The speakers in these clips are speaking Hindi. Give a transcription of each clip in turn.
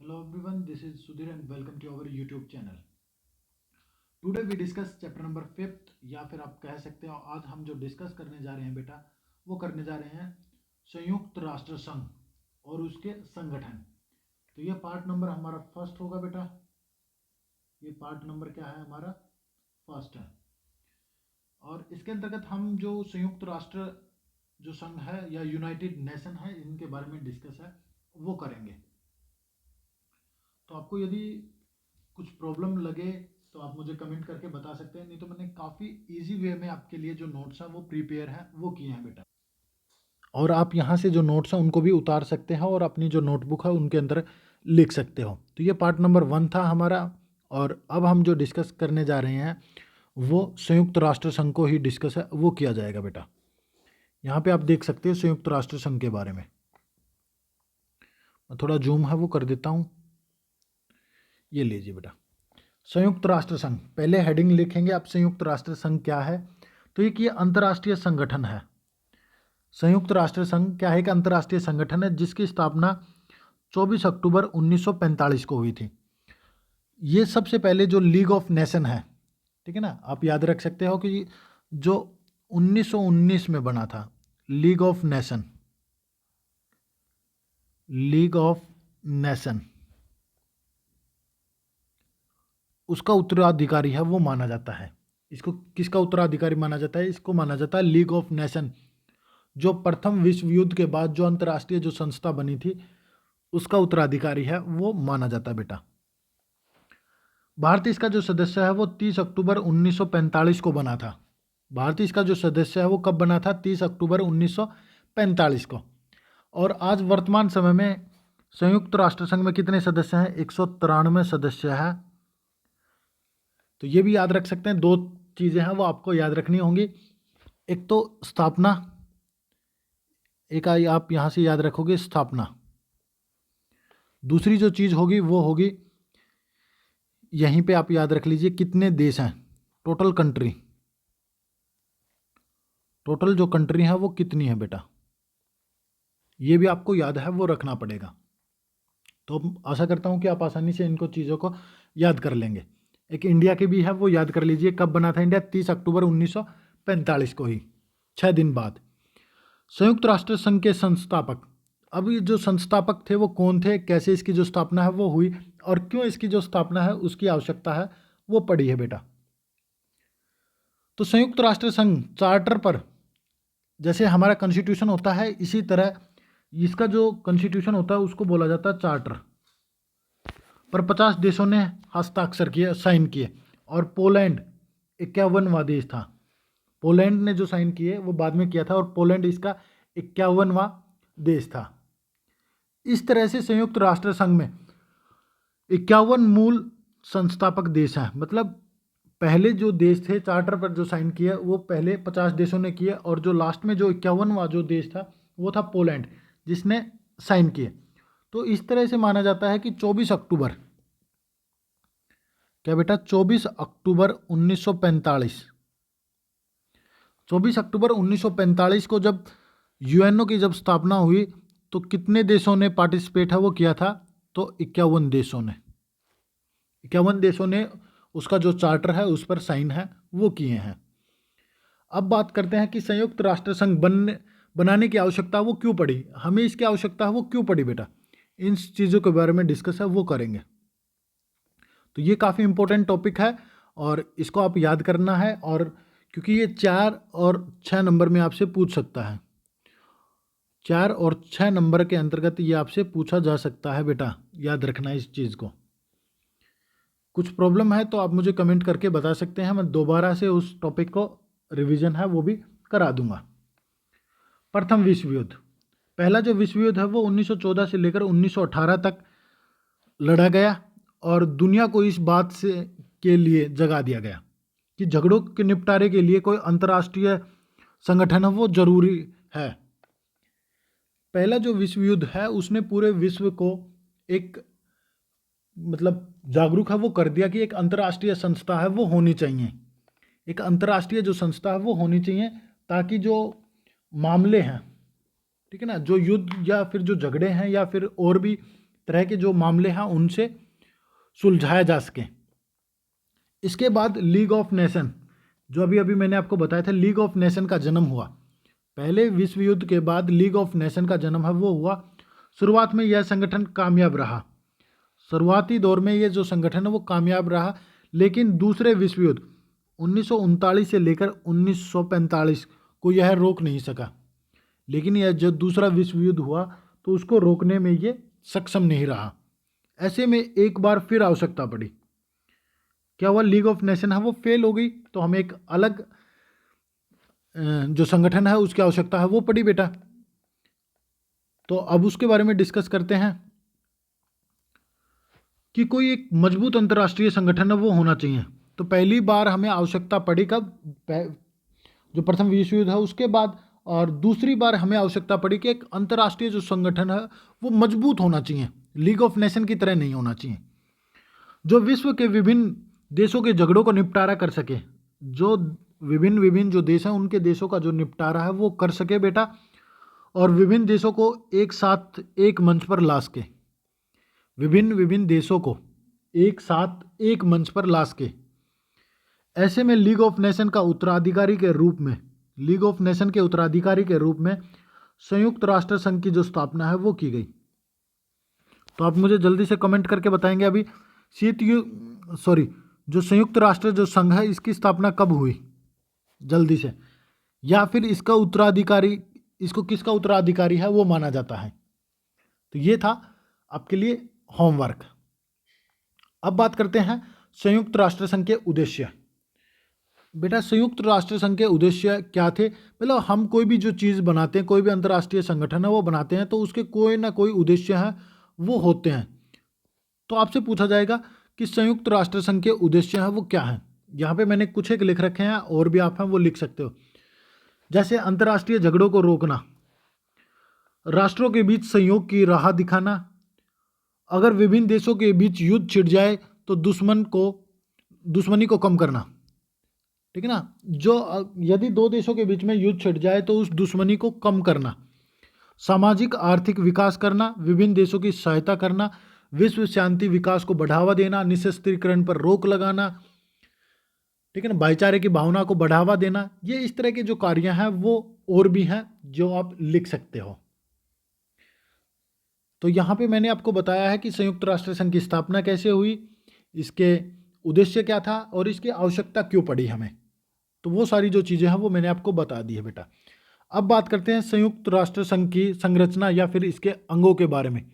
Hello everyone, this is Sudhir and welcome to our YouTube channel. Today we discuss chapter number 5th या फिर आप कह सकते हो आज हम जो डिस्कस करने जा रहे हैं बेटा वो करने जा रहे हैं संयुक्त राष्ट्र संघ और उसके संगठन। तो ये पार्ट नंबर हमारा फर्स्ट होगा बेटा। ये पार्ट नंबर क्या है हमारा फर्स्ट है और इसके अंतर्गत हम जो संयुक्त राष्ट्र जो संघ है या यूनाइटेड नेशन है इनके बारे में डिस्कस है वो करेंगे। तो आपको यदि कुछ प्रॉब्लम लगे तो आप मुझे कमेंट करके बता सकते हैं, नहीं तो मैंने काफ़ी इजी वे में आपके लिए जो नोट्स हैं वो प्रिपेयर हैं वो किए हैं बेटा। और आप यहाँ से जो नोट्स हैं उनको भी उतार सकते हैं और अपनी जो नोटबुक है उनके अंदर लिख सकते हो। तो ये पार्ट नंबर 1 था हमारा और अब हम जो डिस्कस करने जा रहे हैं वो संयुक्त राष्ट्र संघ को ही डिस्कस है वो किया जाएगा बेटा। यहाँ पे आप देख सकते हो संयुक्त राष्ट्र संघ के बारे में। मैं थोड़ा जूम है वो कर देता हूँ। ये लीजिए बेटा संयुक्त राष्ट्र संघ, पहले हेडिंग लिखेंगे आप संयुक्त राष्ट्र संघ क्या है। तो एक ये अंतर्राष्ट्रीय संगठन है। संयुक्त राष्ट्र संघ क्या है? एक अंतर्राष्ट्रीय संगठन है जिसकी स्थापना 24 अक्टूबर 1945 को हुई थी। ये सबसे पहले जो लीग ऑफ नेशन है, ठीक है ना, आप याद रख सकते हो कि जो 1919 में बना था league of nation, league of nation, उसका उत्तराधिकारी है वो माना जाता है। इसको किसका उत्तराधिकारी माना जाता है? इसको माना जाता है लीग ऑफ नेशन, जो प्रथम विश्व युद्ध के बाद जो अंतर्राष्ट्रीय जो संस्था बनी थी उसका उत्तराधिकारी है वो माना जाता है बेटा। भारत इसका जो सदस्य है वो 30 अक्टूबर 1945 को बना था। भारत इसका जो सदस्य है वो कब बना था? 30 अक्टूबर 1945 को। और आज वर्तमान समय में संयुक्त राष्ट्र संघ में कितने सदस्य हैं? 193 सदस्य है। तो ये भी याद रख सकते हैं, दो चीज़ें हैं वो आपको याद रखनी होंगी। एक तो स्थापना, एक आप यहाँ से याद रखोगे स्थापना। दूसरी जो चीज़ होगी वो होगी यहीं पे आप याद रख लीजिए कितने देश हैं, टोटल कंट्री, टोटल जो कंट्री है वो कितनी है बेटा, ये भी आपको याद है वो रखना पड़ेगा। तो आशा करता हूँ कि आप आसानी से इनको चीज़ों को याद कर लेंगे। एक इंडिया की भी है वो याद कर लीजिए, कब बना था इंडिया? 30 अक्टूबर 1945 को ही, 6 दिन बाद। संयुक्त राष्ट्र संघ के संस्थापक, अब ये जो संस्थापक थे वो कौन थे, कैसे इसकी जो स्थापना है वो हुई और क्यों इसकी जो स्थापना है उसकी आवश्यकता है वो पड़ी है बेटा। तो संयुक्त राष्ट्र संघ चार्टर पर, जैसे हमारा कॉन्स्टिट्यूशन होता है इसी तरह इसका जो कॉन्स्टिट्यूशन होता है उसको बोला जाता है चार्टर। पर 50 देशों ने हस्ताक्षर किए, साइन किए, और पोलैंड 51वां देश था। पोलैंड ने जो साइन किए वो बाद में किया था और पोलैंड इसका 51वां देश था। इस तरह से संयुक्त राष्ट्र संघ में 51 मूल संस्थापक देश हैं। मतलब पहले जो देश थे चार्टर पर जो साइन किए वो पहले 50 देशों ने किए और जो लास्ट में जो 51वां जो देश था वो था पोलैंड जिसने साइन किए। तो इस तरह से माना जाता है कि 24 अक्टूबर, क्या बेटा? 24 अक्टूबर 1945, 24 अक्टूबर 1945 को जब यूएनओ की जब स्थापना हुई तो कितने देशों ने पार्टिसिपेट है वो किया था? तो 51 देशों ने, 51 देशों ने उसका जो चार्टर है उस पर साइन है वो किए हैं। अब बात करते हैं कि संयुक्त राष्ट्र संघ बनाने की आवश्यकता वो क्यों पड़ी, हमें इसकी आवश्यकता है वो क्यों पड़ी बेटा। इन चीज़ों के बारे में डिस्कस है वो करेंगे। तो ये काफ़ी इंपॉर्टेंट टॉपिक है और इसको आप याद करना है, और क्योंकि ये 4 और 6 नंबर में आपसे पूछ सकता है, 4 और 6 नंबर के अंतर्गत ये आपसे पूछा जा सकता है बेटा, याद रखना इस चीज़ को। कुछ प्रॉब्लम है तो आप मुझे कमेंट करके बता सकते हैं, मैं दोबारा से उस टॉपिक को रिवीजन है वो भी करा दूंगा। प्रथम विश्व युद्ध, पहला जो विश्व युद्ध है वो 1914 से लेकर 1918 तक लड़ा गया और दुनिया को इस बात से के लिए जगा दिया गया कि झगड़ों के निपटारे के लिए कोई अंतर्राष्ट्रीय संगठन है वो जरूरी है। पहला जो विश्व युद्ध है उसने पूरे विश्व को एक मतलब जागरूक है वो कर दिया कि एक अंतर्राष्ट्रीय संस्था है वो होनी चाहिए, एक अंतर्राष्ट्रीय जो संस्था है वो होनी चाहिए ताकि जो मामले हैं, ठीक है ना, जो युद्ध या फिर जो झगड़े हैं या फिर और भी तरह के जो मामले हैं उनसे सुलझाया जा सके। इसके बाद लीग ऑफ नेशन, जो अभी अभी मैंने आपको बताया था, लीग ऑफ नेशन का जन्म हुआ। पहले विश्व युद्ध के बाद लीग ऑफ नेशन का जन्म है वो हुआ। शुरुआत में यह संगठन कामयाब रहा, शुरुआती दौर में ये जो संगठन है वो कामयाब रहा, लेकिन दूसरे विश्व युद्ध 1939 से लेकर 1945 को यह रोक नहीं सका। लेकिन यह जो दूसरा विश्व युद्ध हुआ तो उसको रोकने में ये सक्षम नहीं रहा। ऐसे में एक बार फिर आवश्यकता पड़ी। क्या हुआ, लीग ऑफ नेशन है वो फेल हो गई, तो हमें एक अलग जो संगठन है उसकी आवश्यकता है वो पड़ी बेटा। तो अब उसके बारे में डिस्कस करते हैं कि कोई एक मजबूत अंतर्राष्ट्रीय संगठन है वो होना चाहिए। तो पहली बार हमें आवश्यकता पड़ी कब, जो प्रथम विश्व युद्ध है उसके बाद, और दूसरी बार हमें आवश्यकता पड़ी कि एक अंतर्राष्ट्रीय जो संगठन है वो मजबूत होना चाहिए, लीग ऑफ नेशन की तरह नहीं होना चाहिए, जो विश्व के विभिन्न देशों के झगड़ों को निपटारा कर सके, जो विभिन्न जो देश हैं उनके देशों का जो निपटारा है वो कर सके बेटा, और विभिन्न देशों को एक साथ एक मंच पर ला सके, विभिन्न देशों को एक साथ एक मंच पर ला सके। ऐसे में लीग ऑफ नेशन का उत्तराधिकारी के रूप में, लीग ऑफ नेशन के उत्तराधिकारी के रूप में संयुक्त राष्ट्र संघ की जो स्थापना है वो की गई। तो आप मुझे जल्दी से कमेंट करके बताएंगे अभी जो संयुक्त राष्ट्र जो संघ है इसकी स्थापना कब हुई, जल्दी से, या फिर इसका उत्तराधिकारी, इसको किसका उत्तराधिकारी है वो माना जाता है। तो ये था आपके लिए होमवर्क। अब बात करते हैं संयुक्त राष्ट्र संघ के उद्देश्य। बेटा संयुक्त राष्ट्र संघ के उद्देश्य क्या थे? मतलब हम कोई भी जो चीज़ बनाते हैं, कोई भी अंतर्राष्ट्रीय संगठन है वो बनाते हैं तो उसके कोई ना कोई उद्देश्य है वो होते हैं। तो आपसे पूछा जाएगा कि संयुक्त राष्ट्र संघ के उद्देश्य है वो क्या है। यहाँ पे मैंने कुछ एक लिख रखे हैं, और भी आप हैं वो लिख सकते हो। जैसे अंतर्राष्ट्रीय झगड़ों को रोकना, राष्ट्रों के बीच सहयोग की राह दिखाना, अगर विभिन्न देशों के बीच युद्ध छिड़ जाए तो दुश्मनी को कम करना, ठीक है ना, जो यदि दो देशों के बीच में युद्ध छिड़ जाए तो उस दुश्मनी को कम करना, सामाजिक आर्थिक विकास करना, विभिन्न देशों की सहायता करना, विश्व शांति विकास को बढ़ावा देना, निशस्त्रीकरण पर रोक लगाना, ठीक है ना, भाईचारे की भावना को बढ़ावा देना। ये इस तरह के जो कार्य हैं वो और भी हैं जो आप लिख सकते हो। तो यहाँ पे मैंने आपको बताया है कि संयुक्त राष्ट्र संघ की स्थापना कैसे हुई, इसके उद्देश्य क्या था और इसकी आवश्यकता क्यों पड़ी हमें। तो वो सारी जो चीज़ें हैं वो मैंने आपको बता दी है बेटा। अब बात करते हैं संयुक्त राष्ट्र संघ की संरचना या फिर इसके अंगों के बारे में।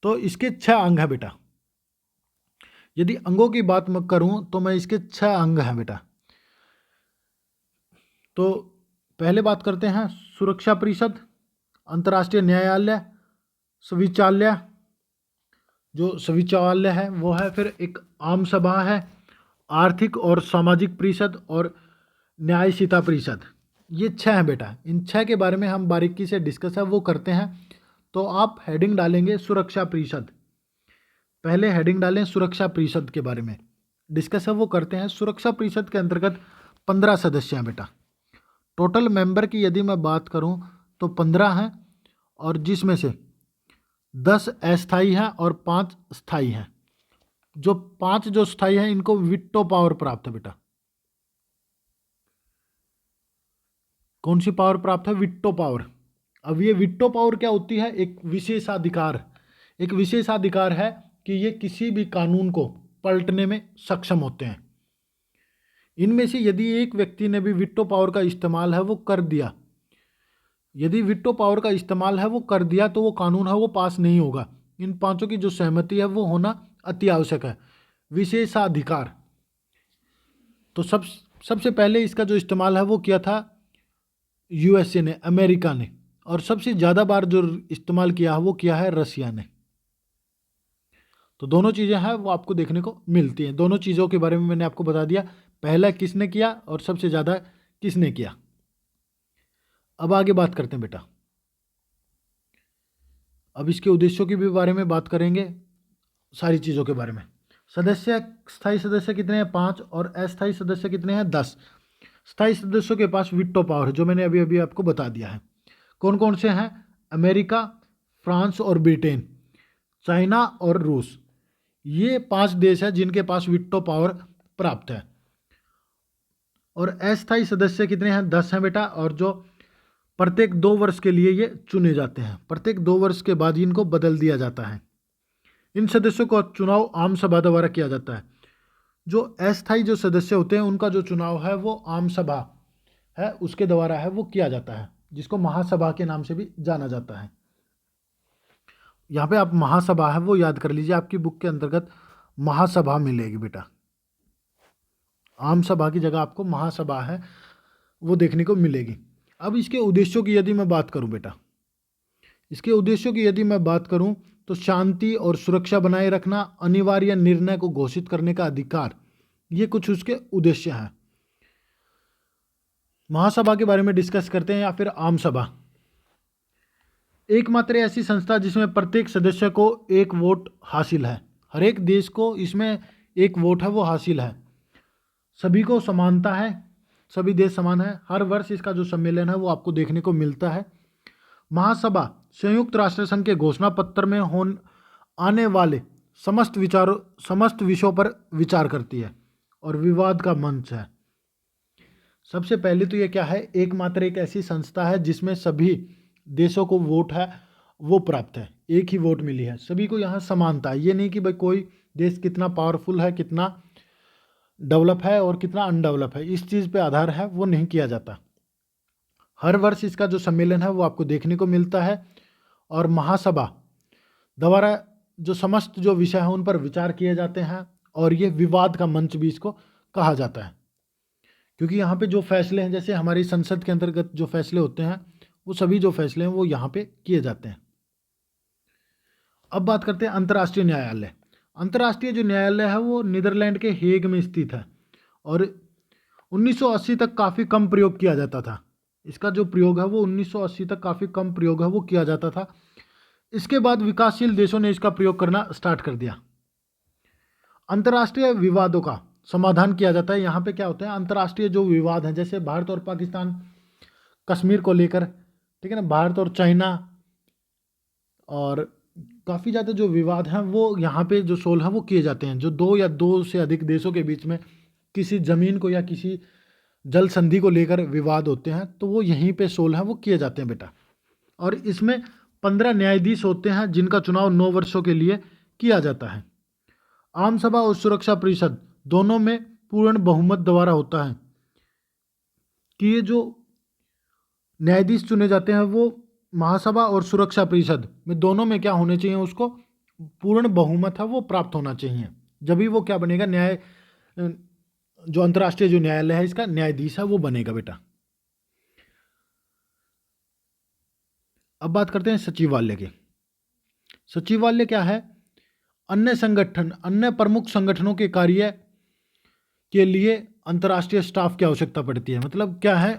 तो इसके 6 अंग हैं बेटा। यदि अंगों की बात मैं करूं तो मैं इसके 6 अंग हैं बेटा। तो पहले बात करते हैं सुरक्षा परिषद, अंतर्राष्ट्रीय न्यायालय, सविचालय, जो सविचालय है वो है, फिर एक आम सभा है, आर्थिक और सामाजिक परिषद और न्यायशीता परिषद। ये 6 हैं बेटा। इन 6 के बारे में हम बारीकी से डिस्कस है वो करते हैं। तो आप हेडिंग डालेंगे सुरक्षा परिषद, पहले हेडिंग डालें सुरक्षा परिषद के बारे में डिस्कस है वो करते हैं। सुरक्षा परिषद के अंतर्गत 15 सदस्य हैं बेटा। टोटल मेंबर की यदि मैं बात करूं तो 15 हैं, और जिसमें से 10 अस्थायी हैं और 5 स्थायी हैं। जो 5 जो स्थायी हैं इनको वीटो पावर प्राप्त है बेटा। कौन सी पावर प्राप्त है? Veto power. अब ये वीटो पावर क्या होती है? एक विशेषाधिकार, एक विशेषाधिकार है कि ये किसी भी कानून को पलटने में सक्षम होते हैं। इनमें से यदि एक व्यक्ति ने भी वीटो पावर का इस्तेमाल है वो कर दिया, यदि वीटो पावर का इस्तेमाल है वो कर दिया तो वो कानून है वो पास नहीं होगा। इन 5 की जो सहमति है वो होना अति आवश्यक है। विशेषाधिकार। तो सबसे पहले इसका जो इस्तेमाल है वो किया था यूएसए ने, अमेरिका ने, और सबसे ज़्यादा बार जो इस्तेमाल किया है वो किया है रसिया ने। तो दोनों चीज़ें हैं वो आपको देखने को मिलती हैं। दोनों चीज़ों के बारे में मैंने आपको बता दिया, पहला किसने किया और सबसे ज़्यादा किसने किया। अब आगे बात करते हैं बेटा। अब इसके उद्देश्यों के भी बारे में बात करेंगे, सारी चीज़ों के बारे में। सदस्य, स्थायी सदस्य कितने हैं? 5, और अस्थायी सदस्य कितने हैं? 10। स्थायी सदस्यों के पास वीटो पावर है जो मैंने अभी अभी आपको बता दिया है। कौन कौन से हैं? अमेरिका, फ्रांस और ब्रिटेन। चाइना और रूस, ये 5 देश हैं जिनके पास वीटो पावर प्राप्त है। और अस्थायी सदस्य कितने हैं? 10 हैं बेटा। और जो प्रत्येक 2 वर्ष के लिए ये चुने जाते हैं, प्रत्येक 2 वर्ष के बाद इनको बदल दिया जाता है। इन सदस्यों का चुनाव आम सभा द्वारा किया जाता है। जो अस्थायी जो सदस्य होते हैं उनका जो चुनाव है वो आम सभा है उसके द्वारा है वो किया जाता है, जिसको महासभा के नाम से भी जाना जाता है। यहाँ पे आप महासभा है वो याद कर लीजिए, आपकी बुक के अंतर्गत महासभा मिलेगी बेटा। आम सभा की जगह आपको महासभा है वो देखने को मिलेगी। अब इसके उद्देश्यों की यदि मैं बात करूं बेटा, इसके उद्देश्यों की यदि मैं बात करूं तो शांति और सुरक्षा बनाए रखना, अनिवार्य निर्णय को घोषित करने का अधिकार, ये कुछ उसके उद्देश्य हैं। महासभा के बारे में डिस्कस करते हैं या फिर आम सभा। एकमात्र ऐसी संस्था जिसमें प्रत्येक सदस्य को एक वोट हासिल है। हर एक देश को इसमें एक वोट है वो हासिल है। सभी को समानता है, सभी देश समान है। हर वर्ष इसका जो सम्मेलन है वो आपको देखने को मिलता है। महासभा संयुक्त राष्ट्र संघ के घोषणा पत्र में आने वाले समस्त विषयों पर विचार करती है और विवाद का मंच है। सबसे पहले तो ये क्या है, एकमात्र एक ऐसी संस्था है जिसमें सभी देशों को वोट है वो प्राप्त है, एक ही वोट मिली है। सभी को यहाँ समानता है, ये नहीं कि भाई कोई देश कितना पावरफुल है, कितना डेवलप है और कितना अनडेवलप है, इस चीज़ पे आधार है वो नहीं किया जाता। हर वर्ष इसका जो सम्मेलन है वो आपको देखने को मिलता है और महासभा द्वारा जो समस्त जो विषय हैं उन पर विचार किए जाते हैं और ये विवाद का मंच भी इसको कहा जाता है, क्योंकि यहाँ पे जो फैसले हैं, जैसे हमारी संसद के अंतर्गत जो फैसले होते हैं वो सभी जो फैसले हैं वो यहाँ पे किए जाते हैं। अब बात करते हैं अंतर्राष्ट्रीय न्यायालय। अंतर्राष्ट्रीय जो न्यायालय है वो नीदरलैंड के हेग में स्थित है और 1980 तक काफ़ी कम प्रयोग किया जाता था। इसका जो प्रयोग है वो 1980 तक काफ़ी कम प्रयोग है वो किया जाता था। इसके बाद विकासशील देशों ने इसका प्रयोग करना स्टार्ट कर दिया। अंतर्राष्ट्रीय विवादों का समाधान किया जाता है। यहाँ पे क्या होता है, अंतर्राष्ट्रीय जो विवाद हैं, जैसे भारत और पाकिस्तान कश्मीर को लेकर, ठीक है ना, भारत और चाइना, और काफ़ी ज़्यादा जो विवाद हैं वो यहाँ पे जो सोल्व है वो किए जाते हैं। जो 2 या 2 से अधिक देशों के बीच में किसी ज़मीन को या किसी जल संधि को लेकर विवाद होते हैं तो वो यहीं पे सोल्व है वो किए जाते हैं बेटा। और इसमें 15 न्यायाधीश होते हैं जिनका चुनाव 9 वर्षों के लिए किया जाता है। आम सभा और सुरक्षा परिषद दोनों में पूर्ण बहुमत द्वारा होता है कि ये जो न्यायाधीश चुने जाते हैं वो महासभा और सुरक्षा परिषद में दोनों में क्या होने चाहिए, उसको पूर्ण बहुमत है वो प्राप्त होना चाहिए, जब भी वो क्या बनेगा, न्याय जो अंतर्राष्ट्रीय जो न्यायालय है इसका न्यायाधीश है वो बनेगा बेटा। अब बात करते हैं सचिवालय के। सचिवालय क्या है, अन्य प्रमुख संगठनों के कार्य के लिए अंतर्राष्ट्रीय स्टाफ की आवश्यकता पड़ती है। मतलब क्या है,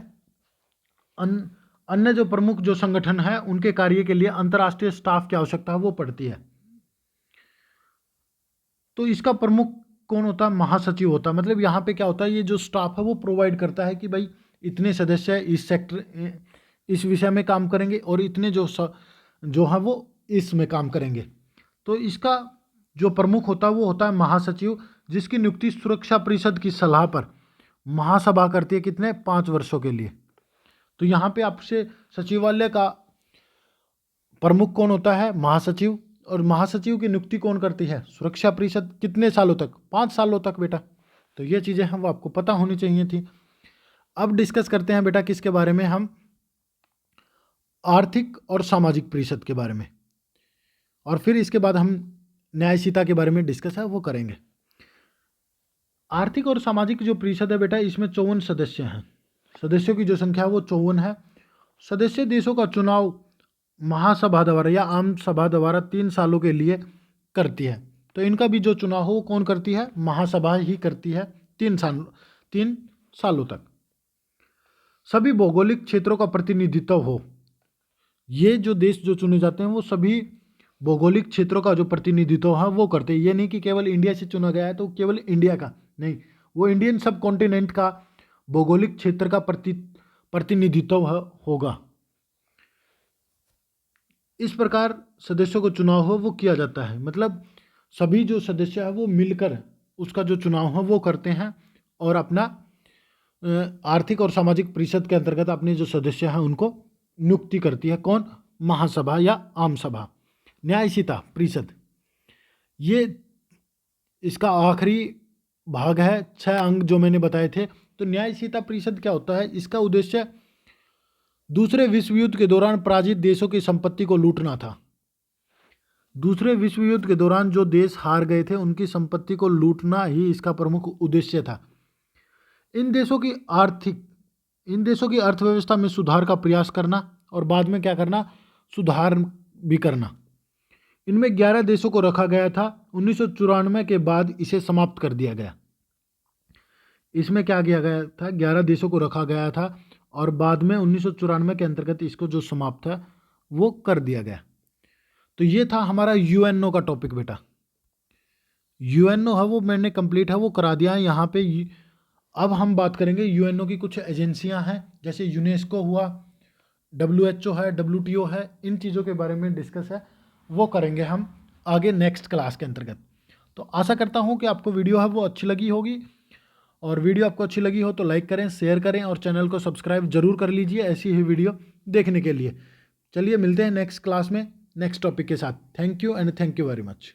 अन्य जो प्रमुख जो संगठन है उनके कार्य के लिए अंतर्राष्ट्रीय स्टाफ की आवश्यकता है वो पड़ती है। तो इसका प्रमुख कौन होता है, महासचिव होता है। मतलब यहाँ पे क्या होता है, ये जो स्टाफ है वो प्रोवाइड करता है कि भाई इतने सदस्य इस सेक्टर इस विषय में काम करेंगे और इतने जो है वो इसमें काम करेंगे। तो इसका जो प्रमुख होता है वो होता है महासचिव, जिसकी नियुक्ति सुरक्षा परिषद की सलाह पर महासभा करती है, कितने, 5 वर्षों के लिए। तो यहाँ पे आपसे सचिवालय का प्रमुख कौन होता है, महासचिव, और महासचिव की नियुक्ति कौन करती है, सुरक्षा परिषद। कितने सालों तक, 5 सालों तक बेटा। तो ये चीज़ें हैं वो आपको पता होनी चाहिए थी। अब डिस्कस करते हैं बेटा किसके बारे में, हम आर्थिक और सामाजिक परिषद के बारे में, और फिर इसके बाद हम न्यायशीता के बारे में डिस्कस है वो करेंगे। आर्थिक और सामाजिक जो परिषद है बेटा, इसमें 54 सदस्य हैं। सदस्यों की जो संख्या है वो 54 है। सदस्य देशों का चुनाव महासभा द्वारा या आम सभा द्वारा 3 सालों के लिए करती है। तो इनका भी जो चुनाव हो कौन करती है, महासभा ही करती है 3 सालों तक। सभी भौगोलिक क्षेत्रों का प्रतिनिधित्व हो। ये जो देश जो चुने जाते हैं वो सभी भौगोलिक क्षेत्रों का जो प्रतिनिधित्व है वो करते हैं। ये नहीं कि केवल इंडिया से चुना गया है तो केवल इंडिया का नहीं, वो इंडियन सब कॉन्टिनेंट का भौगोलिक क्षेत्र का प्रतिनिधित्व होगा। इस प्रकार सदस्यों को चुनाव हो वो किया जाता है, मतलब सभी जो सदस्य है वो मिलकर उसका जो चुनाव है वो करते हैं और अपना आर्थिक और सामाजिक परिषद के अंतर्गत अपने जो सदस्य हैं उनको नियुक्ति करती है। कौन? महासभा या आम सभा। न्यायसीता परिषद, ये इसका आखिरी भाग है। 6 अंग जो मैंने बताए थे। तो न्यायसीता परिषद क्या होता है? इसका उद्देश्य दूसरे विश्व युद्ध के दौरान पराजित देशों की संपत्ति को लूटना था। दूसरे विश्व युद्ध के दौरान जो देश हार गए थे उनकी संपत्ति को लूटना ही इसका प्रमुख उद्देश्य था। इन देशों की अर्थव्यवस्था में सुधार का प्रयास करना और बाद में क्या करना? सुधार भी करना। इनमें 11 देशों को रखा गया था। 1994 के बाद इसे समाप्त कर दिया गया। इसमें क्या किया गया था? 11 देशों को रखा गया था और बाद में 1994 के अंतर्गत इसको जो समाप्त है वो कर दिया गया। तो ये था हमारा यूएनओ का टॉपिक बेटा। यूएनओ है वो मैंने कंप्लीट है वो करा दिया है यहाँ पे। अब हम बात करेंगे यूएनओ की कुछ एजेंसियां हैं, जैसे यूनेस्को हुआ, डब्ल्यूएचओ है, डब्ल्यूटीओ है। इन चीज़ों के बारे में डिस्कस है वो करेंगे हम आगे नेक्स्ट क्लास के अंतर्गत। तो आशा करता हूँ कि आपको वीडियो है वो अच्छी लगी होगी, और वीडियो आपको अच्छी लगी हो तो लाइक करें, शेयर करें और चैनल को सब्सक्राइब जरूर कर लीजिए ऐसी ही वीडियो देखने के लिए। चलिए मिलते हैं नेक्स्ट क्लास में नेक्स्ट टॉपिक के साथ। Thank you and thank you very much.